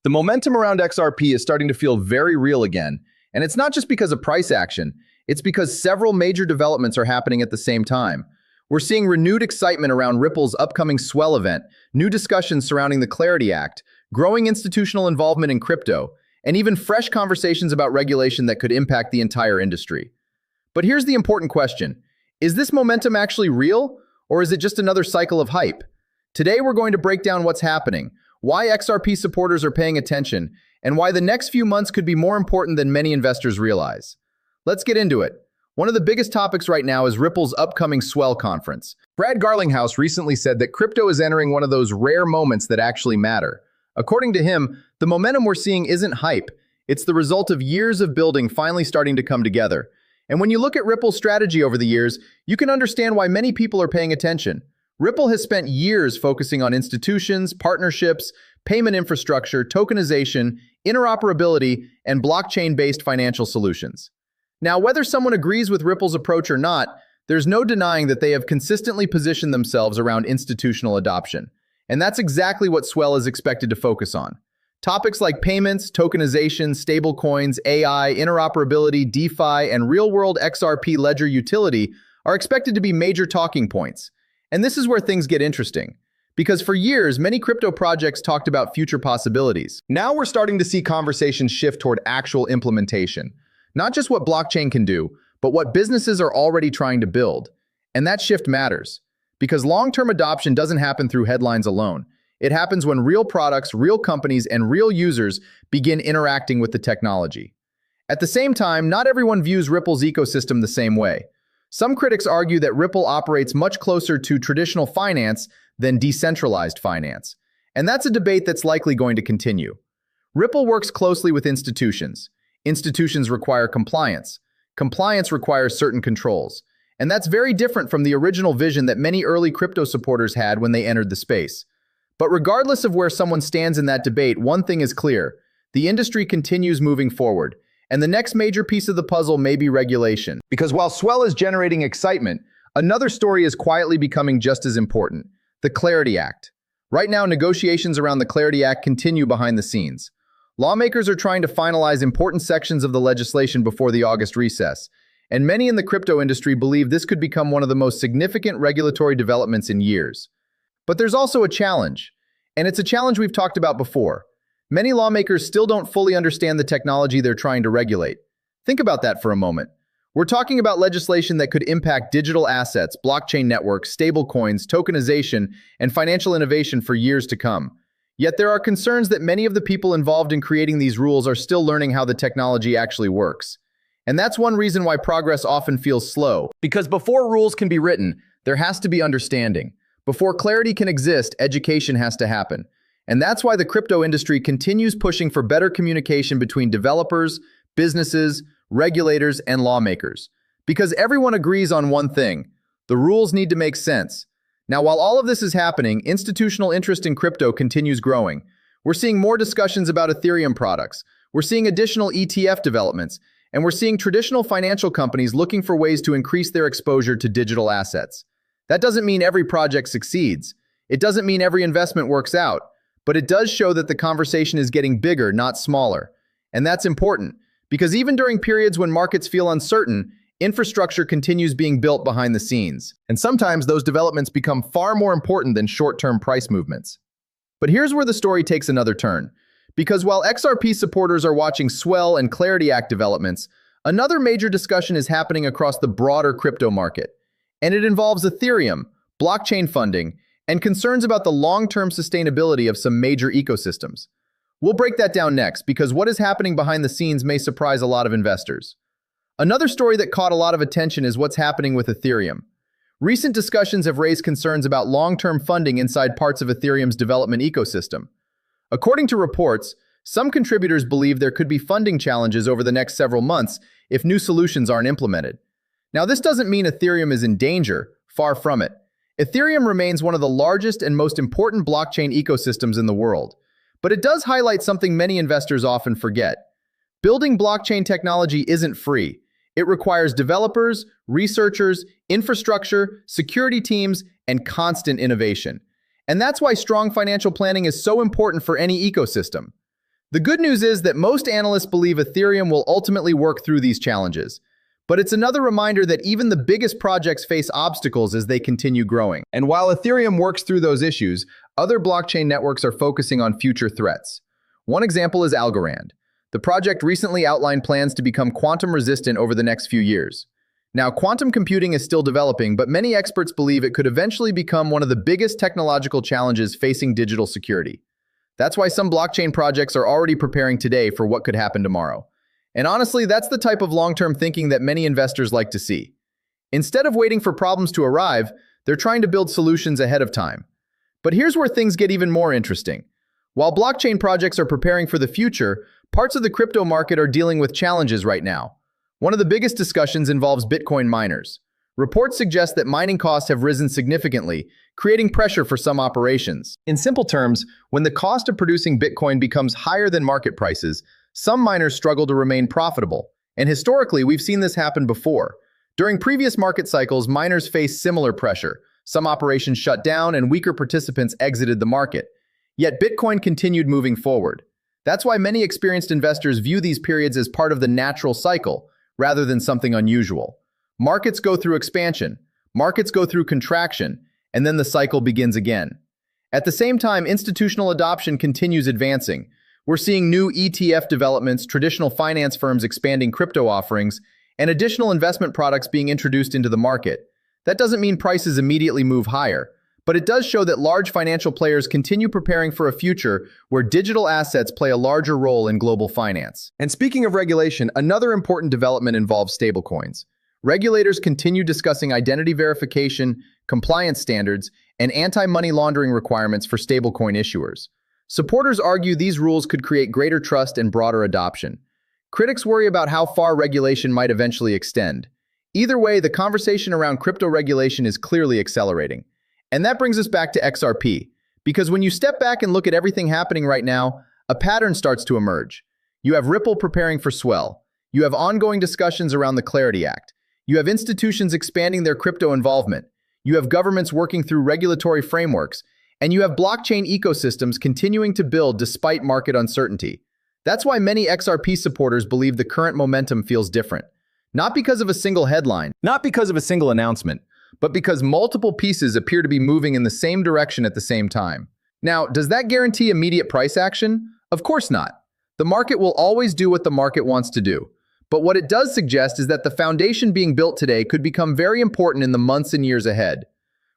The momentum around XRP is starting to feel very real again, and it's not just because of price action, it's because several major developments are happening at the same time. We're seeing renewed excitement around Ripple's upcoming Swell event, new discussions surrounding the Clarity Act, growing institutional involvement in crypto, and even fresh conversations about regulation that could impact the entire industry. But here's the important question. Is this momentum actually real, or is it just another cycle of hype? Today we're going to break down what's happening, why XRP supporters are paying attention, and why the next few months could be more important than many investors realize. Let's get into it. One of the biggest topics right now is Ripple's upcoming Swell conference. Brad Garlinghouse recently said that crypto is entering one of those rare moments that actually matter. According to him, the momentum we're seeing isn't hype. It's the result of years of building finally starting to come together. And when you look at Ripple's strategy over the years, you can understand why many people are paying attention. Ripple has spent years focusing on institutions, partnerships, payment infrastructure, tokenization, interoperability, and blockchain-based financial solutions. Now, whether someone agrees with Ripple's approach or not, there's no denying that they have consistently positioned themselves around institutional adoption. And that's exactly what Swell is expected to focus on. Topics like payments, tokenization, stablecoins, AI, interoperability, DeFi, and real-world XRP ledger utility are expected to be major talking points. And this is where things get interesting. Because for years, many crypto projects talked about future possibilities. Now we're starting to see conversations shift toward actual implementation. Not just what blockchain can do, but what businesses are already trying to build. And that shift matters. Because long-term adoption doesn't happen through headlines alone. It happens when real products, real companies, and real users begin interacting with the technology. At the same time, not everyone views Ripple's ecosystem the same way. Some critics argue that Ripple operates much closer to traditional finance than decentralized finance. And that's a debate that's likely going to continue. Ripple works closely with institutions. Institutions require compliance. Compliance requires certain controls. And that's very different from the original vision that many early crypto supporters had when they entered the space. But regardless of where someone stands in that debate, one thing is clear. The industry continues moving forward. And the next major piece of the puzzle may be regulation. Because while Swell is generating excitement, another story is quietly becoming just as important: the Clarity Act. Right now, negotiations around the Clarity Act continue behind the scenes. Lawmakers are trying to finalize important sections of the legislation before the August recess, and many in the crypto industry believe this could become one of the most significant regulatory developments in years. But there's also a challenge, and it's a challenge we've talked about before. Many lawmakers still don't fully understand the technology they're trying to regulate. Think about that for a moment. We're talking about legislation that could impact digital assets, blockchain networks, stablecoins, tokenization, and financial innovation for years to come. Yet there are concerns that many of the people involved in creating these rules are still learning how the technology actually works. And that's one reason why progress often feels slow. Because before rules can be written, there has to be understanding. Before clarity can exist, education has to happen. And that's why the crypto industry continues pushing for better communication between developers, businesses, regulators, and lawmakers. Because everyone agrees on one thing: the rules need to make sense. Now, while all of this is happening, institutional interest in crypto continues growing. We're seeing more discussions about Ethereum products. We're seeing additional ETF developments. And we're seeing traditional financial companies looking for ways to increase their exposure to digital assets. That doesn't mean every project succeeds. It doesn't mean every investment works out. But it does show that the conversation is getting bigger, not smaller. And that's important, because even during periods when markets feel uncertain, infrastructure continues being built behind the scenes. And sometimes those developments become far more important than short-term price movements. But here's where the story takes another turn. Because while XRP supporters are watching Swell and Clarity Act developments, another major discussion is happening across the broader crypto market. And it involves Ethereum, blockchain funding, and concerns about the long-term sustainability of some major ecosystems. We'll break that down next, because what is happening behind the scenes may surprise a lot of investors. Another story that caught a lot of attention is what's happening with Ethereum. Recent discussions have raised concerns about long-term funding inside parts of Ethereum's development ecosystem. According to reports, some contributors believe there could be funding challenges over the next several months if new solutions aren't implemented. Now, this doesn't mean Ethereum is in danger, far from it. Ethereum remains one of the largest and most important blockchain ecosystems in the world. But it does highlight something many investors often forget. Building blockchain technology isn't free. It requires developers, researchers, infrastructure, security teams, and constant innovation. And that's why strong financial planning is so important for any ecosystem. The good news is that most analysts believe Ethereum will ultimately work through these challenges. But it's another reminder that even the biggest projects face obstacles as they continue growing. And while Ethereum works through those issues, other blockchain networks are focusing on future threats. One example is Algorand. The project recently outlined plans to become quantum resistant over the next few years. Now, quantum computing is still developing, but many experts believe it could eventually become one of the biggest technological challenges facing digital security. That's why some blockchain projects are already preparing today for what could happen tomorrow. And honestly, that's the type of long-term thinking that many investors like to see. Instead of waiting for problems to arrive, they're trying to build solutions ahead of time. But here's where things get even more interesting. While blockchain projects are preparing for the future, parts of the crypto market are dealing with challenges right now. One of the biggest discussions involves Bitcoin miners. Reports suggest that mining costs have risen significantly, creating pressure for some operations. In simple terms, when the cost of producing Bitcoin becomes higher than market prices, some miners struggle to remain profitable. And historically, we've seen this happen before. During previous market cycles, miners faced similar pressure. Some operations shut down and weaker participants exited the market. Yet Bitcoin continued moving forward. That's why many experienced investors view these periods as part of the natural cycle, rather than something unusual. Markets go through expansion, markets go through contraction, and then the cycle begins again. At the same time, institutional adoption continues advancing. We're seeing new ETF developments, traditional finance firms expanding crypto offerings, and additional investment products being introduced into the market. That doesn't mean prices immediately move higher, but it does show that large financial players continue preparing for a future where digital assets play a larger role in global finance. And speaking of regulation, another important development involves stablecoins. Regulators continue discussing identity verification, compliance standards, and anti-money laundering requirements for stablecoin issuers. Supporters argue these rules could create greater trust and broader adoption. Critics worry about how far regulation might eventually extend. Either way, the conversation around crypto regulation is clearly accelerating. And that brings us back to XRP, because when you step back and look at everything happening right now, a pattern starts to emerge. You have Ripple preparing for Swell. You have ongoing discussions around the Clarity Act. You have institutions expanding their crypto involvement. You have governments working through regulatory frameworks. And you have blockchain ecosystems continuing to build despite market uncertainty. That's why many XRP supporters believe the current momentum feels different. Not because of a single headline, not because of a single announcement, but because multiple pieces appear to be moving in the same direction at the same time. Now, does that guarantee immediate price action? Of course not. The market will always do what the market wants to do. But what it does suggest is that the foundation being built today could become very important in the months and years ahead.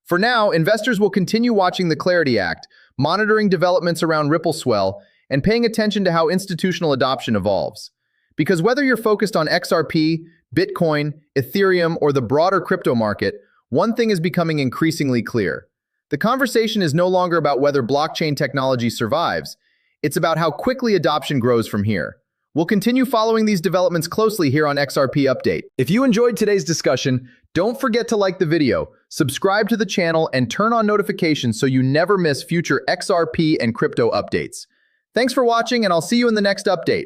For now, investors will continue watching the Clarity Act, monitoring developments around Ripple Swell, and paying attention to how institutional adoption evolves. Because whether you're focused on XRP, Bitcoin, Ethereum, or the broader crypto market, one thing is becoming increasingly clear. The conversation is no longer about whether blockchain technology survives. It's about how quickly adoption grows from here. We'll continue following these developments closely here on XRP Update. If you enjoyed today's discussion, don't forget to like the video, subscribe to the channel, and turn on notifications so you never miss future XRP and crypto updates. Thanks for watching, and I'll see you in the next update.